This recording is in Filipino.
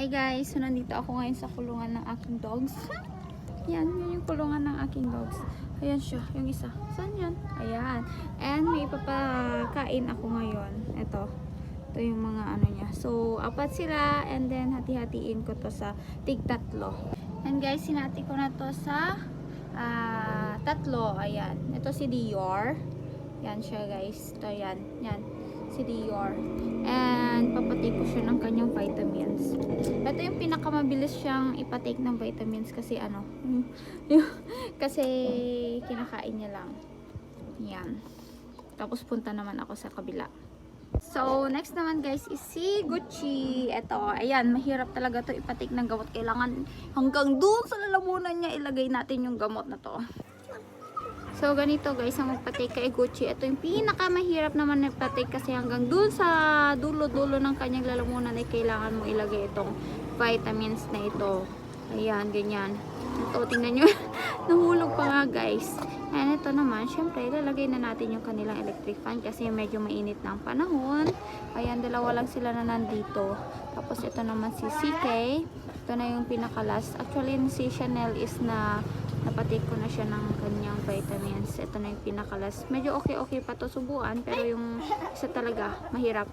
Hi guys, so nandito ako ngayon sa kulungan ng aking dogs. Yan yung kulungan ng aking dogs. Ayan siya, yung isa. Saan yan? Ayan. And may ipapakain ako ngayon. Ito yung mga ano niya. So, apat sila and then hati-hatiin ko to sa tig-tatlo. And guys, sinati ko na to sa tatlo. Ayan. Ito si Dior. Yan siya guys. Ito yan. Yan. Si Dior. And papatake ko siya ng kanyang vitamins. Ito yung pinakamabilis siyang ipatake ng vitamins kasi ano, kasi kinakain niya lang. Yan. Tapos punta naman ako sa kabila. So, next naman guys is si Gucci. Ito, ayan, mahirap talaga to ipatake ng gamot. Kailangan hanggang doon sa lalamunan niya ilagay natin yung gamot na to. So, ganito guys, ang magpatake kay Gucci. Ito yung pinakamahirap naman nagpatake kasi hanggang dun sa dulo-dulo ng kanyang lalamunan ay kailangan mo ilagay itong vitamins na ito. Ayan, ganyan. Ito, tingnan nyo. Nahulog pa nga guys. And ito naman, syempre, ilalagay na natin yung kanilang electric fan kasi medyo mainit na ang panahon. Ayan, dalawa lang sila na nandito. Tapos ito naman si CK. Ito na yung pinakalas. Actually, si Chanel is na napatake ko na siya ng kanyang vitamins. Ito na yung pinakalas. Medyo okay pa to subuan, pero yung isa talaga mahirap.